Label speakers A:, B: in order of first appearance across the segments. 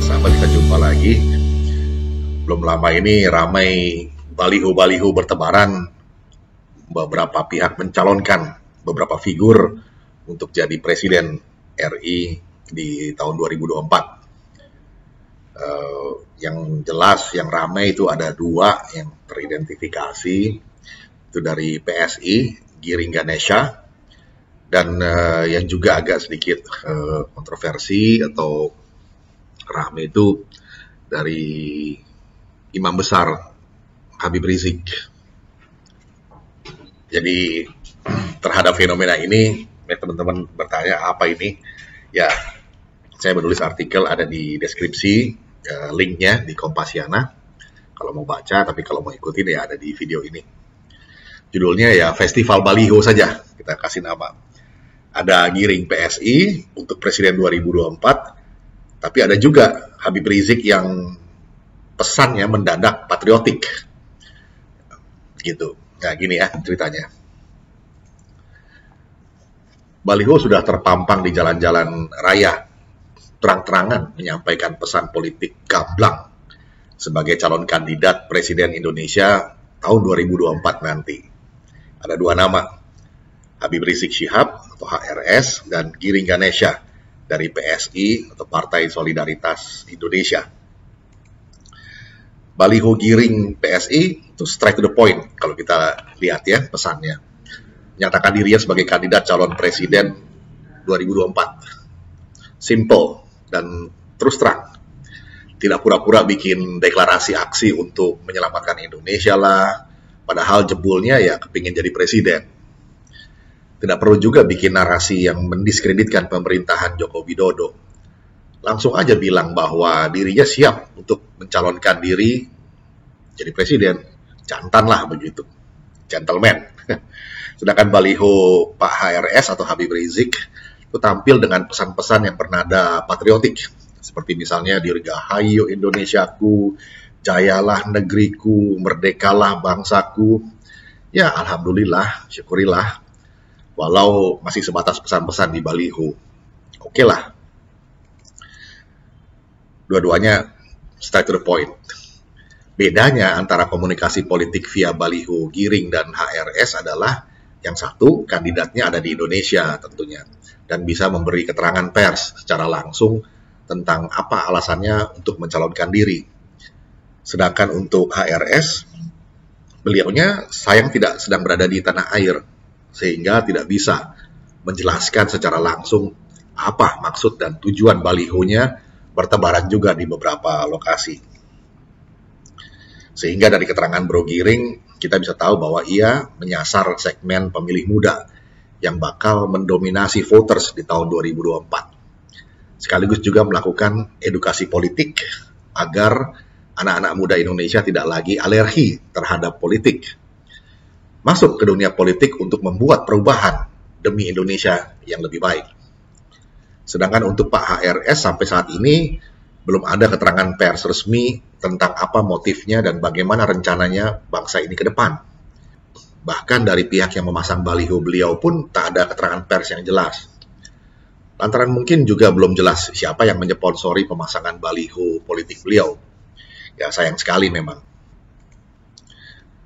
A: Sahabat, kita jumpa lagi. Belum lama ini ramai baliho-baliho bertebaran. Beberapa pihak mencalonkan beberapa figur untuk jadi presiden RI di tahun 2024. Yang jelas, yang ramai itu ada dua yang teridentifikasi. Itu dari PSI, Giring Ganesha, dan yang juga agak sedikit kontroversi atau rame itu dari Imam Besar Habib Rizik. Jadi terhadap fenomena ini, teman-teman bertanya apa ini? Ya, saya menulis artikel, ada di deskripsi, linknya di Kompasiana. Kalau mau baca, tapi kalau mau ikutin ya ada di video ini. Judulnya ya Festival Baliho saja, kita kasih nama. Ada Giring PSI untuk Presiden 2024, tapi ada juga Habib Rizik yang pesannya mendadak patriotik. Gitu. Nah, gini ya ceritanya. Baliho sudah terpampang di jalan-jalan raya, terang-terangan menyampaikan pesan politik gamblang sebagai calon kandidat Presiden Indonesia tahun 2024 nanti. Ada dua nama, Habib Rizik Syihab atau HRS dan Giring Ganesha dari PSI atau Partai Solidaritas Indonesia. Baliho Giring PSI itu straight to the point kalau kita lihat ya pesannya. Menyatakan dirinya sebagai kandidat calon presiden 2024. Simple dan terus terang. Tidak pura-pura bikin deklarasi aksi untuk menyelamatkan Indonesia lah, padahal jebulnya ya kepingin jadi presiden. Tidak perlu juga bikin narasi yang mendiskreditkan pemerintahan Joko Widodo. Langsung aja bilang bahwa dirinya siap untuk mencalonkan diri jadi presiden. Jantan lah begitu. Gentleman. Sedangkan baliho Pak HRS atau Habib Rizik itu tampil dengan pesan-pesan yang bernada patriotik. Seperti misalnya dirgahayu Indonesiaku, jayalah negeriku, merdekalah bangsaku. Ya alhamdulillah, syukurilah. Walau masih sebatas pesan-pesan di baliho. Oke lah. Dua-duanya straight to the point. Bedanya antara komunikasi politik via baliho Giring dan HRS adalah yang satu kandidatnya ada di Indonesia tentunya dan bisa memberi keterangan pers secara langsung tentang apa alasannya untuk mencalonkan diri. Sedangkan untuk HRS, beliaunya sayang tidak sedang berada di tanah air sehingga tidak bisa menjelaskan secara langsung apa maksud dan tujuan balihonya bertebaran juga di beberapa lokasi. Sehingga dari keterangan Bro Giring, kita bisa tahu bahwa ia menyasar segmen pemilih muda yang bakal mendominasi voters di tahun 2024. Sekaligus juga melakukan edukasi politik agar anak-anak muda Indonesia tidak lagi alergi terhadap politik. Masuk ke dunia politik untuk membuat perubahan demi Indonesia yang lebih baik. Sedangkan untuk Pak HRS sampai saat ini belum ada keterangan pers resmi tentang apa motifnya dan bagaimana rencananya bangsa ini ke depan. Bahkan dari pihak yang memasang baliho beliau pun tak ada keterangan pers yang jelas. Lantaran mungkin juga belum jelas siapa yang menyponsori pemasangan baliho politik beliau. Ya sayang sekali memang.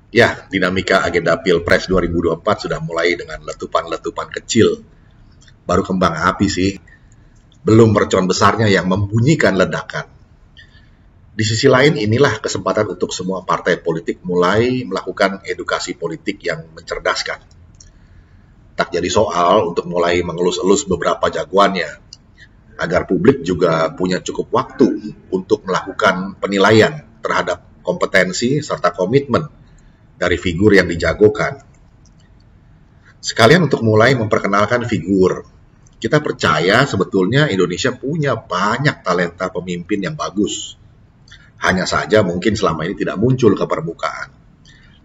A: Ya, dinamika agenda Pilpres 2024 sudah mulai dengan letupan-letupan kecil. Baru kembang api sih. Belum mercon besarnya yang membunyikan ledakan. Di sisi lain, inilah kesempatan untuk semua partai politik mulai melakukan edukasi politik yang mencerdaskan. Tak jadi soal untuk mulai mengelus-elus beberapa jagoannya, agar publik juga punya cukup waktu untuk melakukan penilaian terhadap kompetensi serta komitmen dari figur yang dijagokan. Sekalian untuk mulai memperkenalkan figur. Kita percaya sebetulnya Indonesia punya banyak talenta pemimpin yang bagus. Hanya saja mungkin selama ini tidak muncul ke permukaan.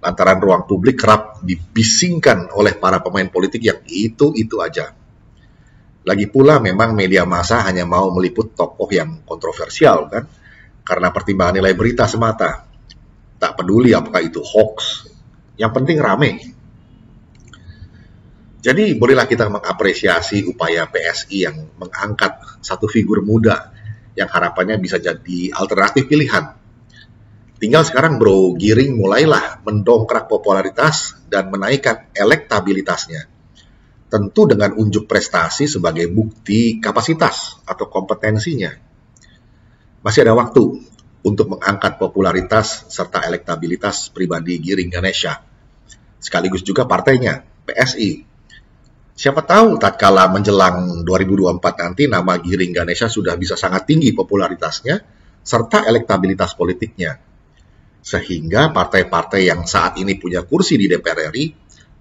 A: Lantaran ruang publik kerap dibisingkan oleh para pemain politik yang itu-itu aja. Lagi pula memang media massa hanya mau meliput tokoh yang kontroversial kan, karena pertimbangan nilai berita semata. Tak peduli apakah itu hoax, yang penting rame. Jadi bolehlah kita mengapresiasi upaya PSI yang mengangkat satu figur muda yang harapannya bisa jadi alternatif pilihan. Tinggal sekarang Bro Giring mulailah mendongkrak popularitas dan menaikkan elektabilitasnya. Tentu dengan unjuk prestasi sebagai bukti kapasitas atau kompetensinya. Masih ada waktu untuk mengangkat popularitas serta elektabilitas pribadi Giring Ganesha. Sekaligus juga partainya, PSI. Siapa tahu tatkala menjelang 2024 nanti nama Giring Ganesha sudah bisa sangat tinggi popularitasnya serta elektabilitas politiknya. Sehingga partai-partai yang saat ini punya kursi di DPR RI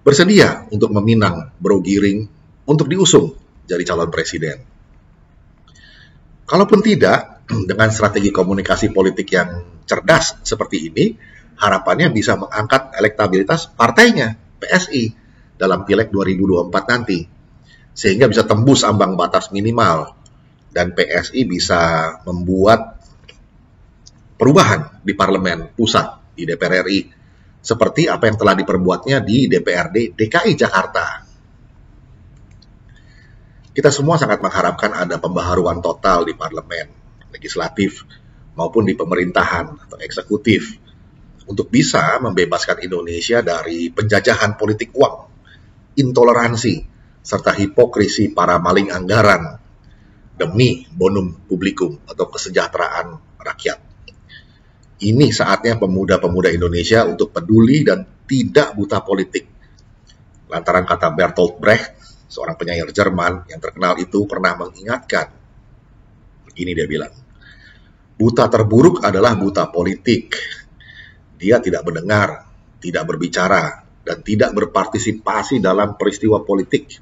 A: bersedia untuk meminang Bro Giring untuk diusung jadi calon presiden. Kalaupun tidak, dengan strategi komunikasi politik yang cerdas seperti ini, harapannya bisa mengangkat elektabilitas partainya, PSI, dalam Pileg 2024 nanti. Sehingga bisa tembus ambang batas minimal, dan PSI bisa membuat perubahan di parlemen pusat, di DPR RI, seperti apa yang telah diperbuatnya di DPRD DKI Jakarta. Kita semua sangat mengharapkan ada pembaharuan total di parlemen, legislatif, maupun di pemerintahan atau eksekutif, untuk bisa membebaskan Indonesia dari penjajahan politik uang, intoleransi, serta hipokrisi para maling anggaran, demi bonum publikum atau kesejahteraan rakyat. Ini saatnya pemuda-pemuda Indonesia untuk peduli dan tidak buta politik. Lantaran kata Bertolt Brecht, seorang penyair Jerman yang terkenal itu pernah mengingatkan. Begini dia bilang, buta terburuk adalah buta politik. Dia tidak mendengar, tidak berbicara, dan tidak berpartisipasi dalam peristiwa politik.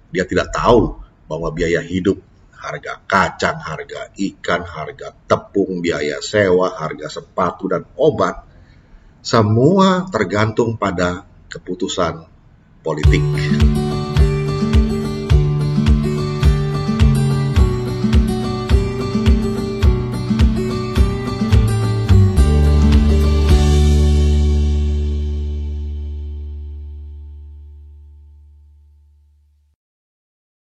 A: Dia tidak tahu bahwa biaya hidup, harga kacang, harga ikan, harga tepung, biaya sewa, harga sepatu, dan obat, semua tergantung pada keputusan politik.